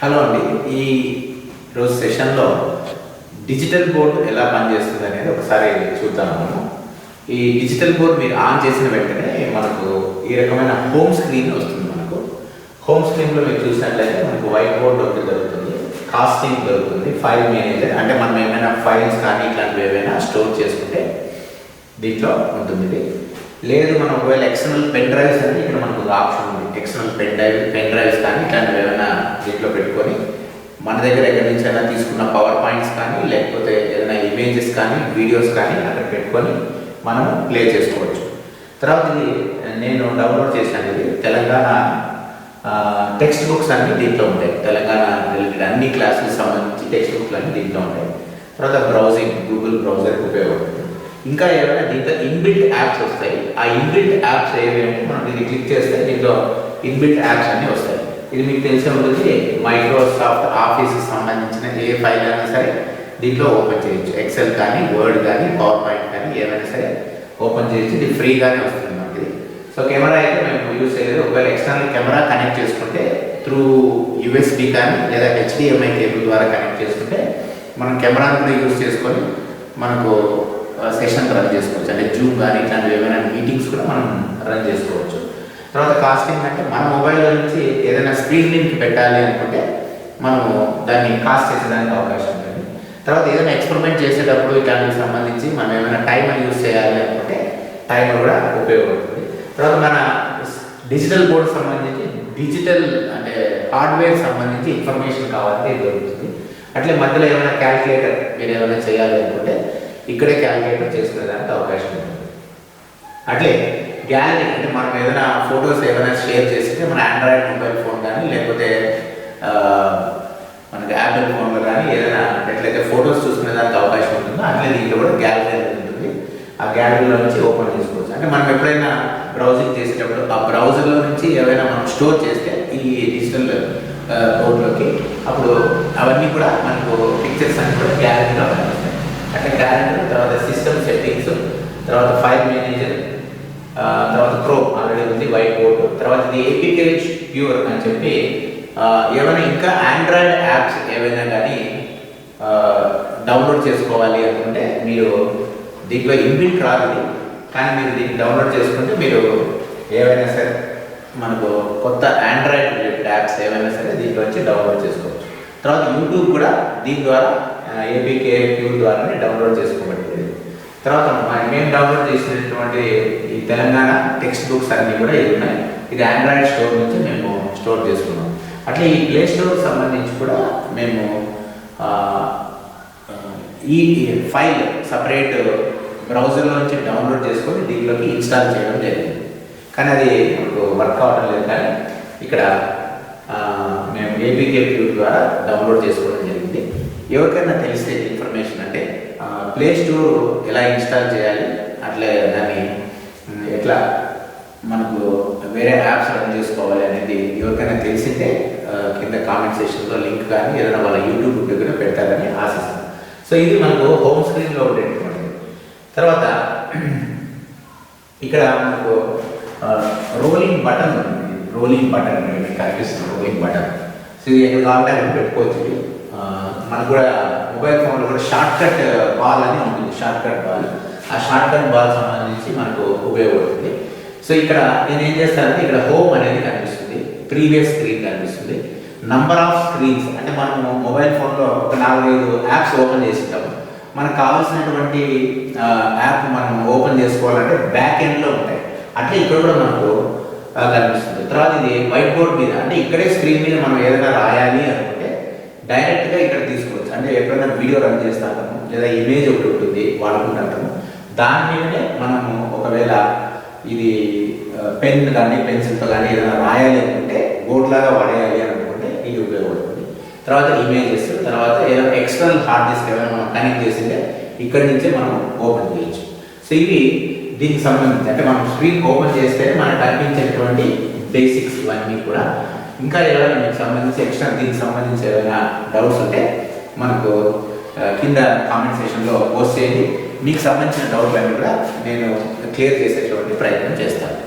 Hello అండి. ఈ రోజు సెషన్లో డిజిటల్ బోర్డు ఎలా పనిచేస్తుంది అనేది ఒకసారి చూద్దాం. మనము ఈ డిజిటల్ బోర్డు మీరు ఆన్ చేసిన వెంటనే మనకు ఈ రకమైన హోమ్ స్క్రీన్ వస్తుంది. మనకు హోమ్ స్క్రీన్లో మీరు చూసినట్లయితే మనకు వైట్ బోర్డ్ ఒకటి దొరుకుతుంది, కాస్టింగ్ దొరుకుతుంది, ఫైల్ మేనేజర్ అంటే మనం ఏమైనా ఫైల్స్ కానీ ఇట్లాంటివి ఏమైనా స్టోర్ చేసుకుంటే దీంట్లో ఉంటుంది. లేదు మనం ఒకవేళ ఎక్స్టర్నల్ పెన్ డ్రైవ్స్ అని ఇక్కడ మనకు ఆప్షన్ ఉంది. ఎక్స్టర్నల్ పెన్ డ్రైవ్స్ కానీ ఇట్లాంటివి ఏమైనా దీంట్లో పెట్టుకొని మన దగ్గర ఎక్కడి నుంచి అయినా తీసుకున్న పవర్ పాయింట్స్ కానీ లేకపోతే ఏదైనా ఇమేజెస్ కానీ వీడియోస్ కానీ అక్కడ పెట్టుకొని మనము ప్లే చేసుకోవచ్చు. తర్వాత ఇది నేను డౌన్లోడ్ చేశాను. ఇది తెలంగాణ టెక్స్ట్ బుక్స్ అన్నీ దీంట్లో ఉంటాయి. తెలంగాణ రిలేటెడ్ అన్ని క్లాసులకు సంబంధించి టెక్స్ట్ బుక్లు అన్నీ దీంట్లో ఉంటాయి. తర్వాత బ్రౌజింగ్ గూగుల్ బ్రౌజర్కి ఉపయోగపడుతుంది. ఇంకా ఏమైనా దీంట్లో ఇన్బిల్ట్ యాప్స్ వస్తాయి. ఆ ఇన్బిల్ట్ యాప్స్ ఏవి అంటే మనం దీన్ని క్లిక్ చేస్తే దీంట్లో ఇన్బిల్ట్ యాప్స్ అన్నీ వస్తాయి. ఇది మీకు తెలిసే ఉంటుంది. మైక్రోసాఫ్ట్ ఆఫీస్కి సంబంధించిన ఏ ఫైల్ అయినా సరే దీంట్లో ఓపెన్ చేయొచ్చు. ఎక్సెల్ కానీ వర్డ్ కానీ పవర్ పాయింట్ కానీ ఏమైనా సరే ఓపెన్ చేయొచ్చు. ఇది ఫ్రీగానే వస్తుంది మనకి. సో కెమెరా అయితే మేము యూస్ చేయలేదు. ఒకవేళ ఎక్స్టర్నల్ కెమెరా కనెక్ట్ చేసుకుంటే త్రూ యూఎస్బి కానీ లేదా హెచ్డిఎంఐ కేబుల్ ద్వారా కనెక్ట్ చేసుకుంటే మనం కెమెరాని కూడా యూస్ చేసుకొని మనకు సెషన్ రన్ చేసుకోవచ్చు. అంటే జూమ్ కానీ ఇట్లాంటివి ఏమైనా మీటింగ్స్ కూడా మనం రన్ చేసుకోవచ్చు. తర్వాత కాస్టింగ్ అంటే మన మొబైల్లో నుంచి ఏదైనా స్క్రీన్ లింక్ పెట్టాలి అనుకుంటే మనము దాన్ని కాస్ట్ చేసేదానికి అవకాశం ఉంటుంది. తర్వాత ఏదైనా ఎక్స్పెరిమెంట్ చేసేటప్పుడు ఇట్లాంటికి సంబంధించి మనం ఏమైనా టైమర్ యూజ్ చేయాలి అనుకుంటే టైమర్ కూడా ఉపయోగపడుతుంది. తర్వాత మన డిజిటల్ బోర్డు సంబంధించి డిజిటల్ అంటే హార్డ్వేర్ సంబంధించి ఇన్ఫర్మేషన్ కావాలంటే ఇది దొరుకుతుంది. అట్లే మధ్యలో ఏమైనా క్యాల్కులేటర్ మీరు ఏమైనా చేయాలి అనుకుంటే ఇక్కడే క్యాల్కులేటర్ చేసుకునేదానికి అవకాశం ఉంటుంది. అట్లే గ్యాలరీ అంటే మనం ఏదైనా ఫొటోస్ ఏమైనా షేర్ చేస్తే మన ఆండ్రాయిడ్ మొబైల్ ఫోన్ కానీ లేకపోతే మనకి యాపిల్ ఫోన్లో కానీ ఏదైనా ఎట్లయితే ఫొటోస్ చూసుకునేదానికి అవకాశం ఉంటుందో అట్లే దీంట్లో కూడా గ్యాలరీ అనేది ఉంటుంది. ఆ గ్యాలరీలో నుంచి ఓపెన్ చేసుకోవచ్చు. అంటే మనం ఎప్పుడైనా బ్రౌజింగ్ చేసేటప్పుడు ఆ బ్రౌజర్లో నుంచి ఏవైనా మనం స్టోర్ చేస్తే ఈ డిజిటల్ బోర్డులోకి అప్పుడు అవన్నీ కూడా మనకు పిక్చర్స్ అన్ని కూడా గ్యాలరీలో కనిపిస్తాయి. అంటే క్యాలెండర్, తర్వాత సిస్టమ్ సెట్టింగ్స్, తర్వాత ఫైల్ మేనేజర్, తర్వాత క్రోమ్ ఆల్రెడీ ఉంది, వైట్ బోర్డ్, తర్వాత ఇది ఏపీకే ప్యూర్ అని చెప్పి ఏమైనా ఇంకా ఆండ్రాయిడ్ యాప్స్ ఏవైనా కానీ డౌన్లోడ్ చేసుకోవాలి అనుకుంటే మీరు దీంట్లో ఇన్బిల్ట్ రాదు. కానీ మీరు దీన్ని డౌన్లోడ్ చేసుకుంటే మీరు ఏవైనా సరే మనకు కొత్త ఆండ్రాయిడ్ రిలేటెడ్ యాప్స్ ఏమైనా సరే దీంట్లో వచ్చి డౌన్లోడ్ చేసుకోవచ్చు. తర్వాత యూట్యూబ్ కూడా దీని ద్వారా ఏపీకే ప్యూర్ ద్వారానే డౌన్లోడ్ చేసుకోబడింది. తర్వాత మేము డౌన్లోడ్ చేసినటువంటి ఈ తెలంగాణ టెక్స్ట్ బుక్స్ అన్నీ కూడా ఇది ఉన్నాయి. ఇది ఆండ్రాయిడ్ స్టోర్ నుంచి మేము స్టోర్ చేసుకున్నాం. అట్లా ఈ ప్లే స్టోర్ సంబంధించి కూడా మేము ఈ ఫైల్ సపరేట్ బ్రౌజర్లో నుంచి డౌన్లోడ్ చేసుకొని దీంట్లోకి ఇన్స్టాల్ చేయడం జరిగింది. కానీ అది వర్క్ అవడం లేదు. కానీ ఇక్కడ మేము ఏపీకే ప్యూర్ ద్వారా డౌన్లోడ్ చేసుకోవడం జరిగింది. ఎవరికైనా తెలిసే ఇన్ఫర్మేషన్ అంటే ప్లే స్టోర్ ఎలా ఇన్స్టాల్ చేయాలి, అట్లే దాన్ని ఎట్లా మనకు వేరే యాప్స్ రన్ చేసుకోవాలి అనేది ఎవరికైనా తెలిసిందే కింద కామెంట్ సెక్షన్లో లింక్ కానీ ఏదైనా వాళ్ళ యూట్యూబ్ దగ్గర పెడతారని ఆశిస్తాను. సో ఇది మనకు హోమ్ స్క్రీన్లో ఉండేటువంటిది. తర్వాత ఇక్కడ మనకు రోలింగ్ బటన్ ఉంది. రోలింగ్ బటన్ మీకు కనిపిస్తుంది. Rolling button. సో ఇది ఎక్కడ కావాలంటే పెట్టుకోవచ్చు. మనకు కూడా మొబైల్ ఫోన్లో కూడా షార్ట్ కట్ బాల్ అని ఉంటుంది. షార్ట్ కట్ బాల్, ఆ షార్ట్ కట్ బాల్ సంబంధించి మనకు ఉపయోగపడుతుంది. సో ఇక్కడ నేను ఏం చేస్తానంటే ఇక్కడ హోమ్ అనేది కనిపిస్తుంది, ప్రీవియస్ స్క్రీన్ కనిపిస్తుంది, నంబర్ ఆఫ్ స్క్రీన్స్ అంటే మనము మొబైల్ ఫోన్లో ఒక 4-5 యాప్స్ ఓపెన్ చేసింటాము. మనకు కావాల్సినటువంటి యాప్ మనం ఓపెన్ చేసుకోవాలంటే బ్యాక్ ఎండ్లో ఉంటాయి. అట్లా ఇక్కడ కూడా మనకు కనిపిస్తుంది. తర్వాత ఇది వైట్ బోర్డ్ మీద అంటే ఇక్కడే స్క్రీన్ మీద మనం ఏదైనా రాయాలి అనుకుంటే డైరెక్ట్గా ఇక్కడ తీసుకోవచ్చు. అంటే ఎప్పుడైనా వీడియో రన్ చేస్తాము లేదా ఇమేజ్ ఒకటి ఉంటుంది వాడుకుంటాము, దాని మీదనే మనము ఒకవేళ ఇది పెన్ కానీ పెన్సిల్తో కానీ ఏదైనా రాయాలి అనుకుంటే బోర్డ్ లాగా వాడేయాలి అనుకుంటే ఇది ఉపయోగపడుతుంది. తర్వాత ఇమేజెస్, తర్వాత ఏదైనా ఎక్స్టర్నల్ హార్డ్ డిస్క్ ఏమైనా మనం కనెక్ట్ చేసింటే ఇక్కడి నుంచే మనం ఓపెన్ చేయొచ్చు. సో ఇవి దీనికి సంబంధించి అంటే మనం స్క్రీన్ ఓపెన్ చేస్తే మనకు కనిపించేటువంటి బేసిక్స్ ఇవన్నీ కూడా. ఇంకా ఏమైనా మీకు సంబంధించి ఎక్స్ట్రా దీనికి సంబంధించి ఏమైనా డౌట్స్ ఉంటే మనకు కింద కామెంట్ సెక్షన్లో పోస్ట్ చేయండి. మీకు సంబంధించిన డౌట్లన్నీ కూడా నేను క్లియర్ చేసేటువంటి ప్రయత్నం చేస్తాను.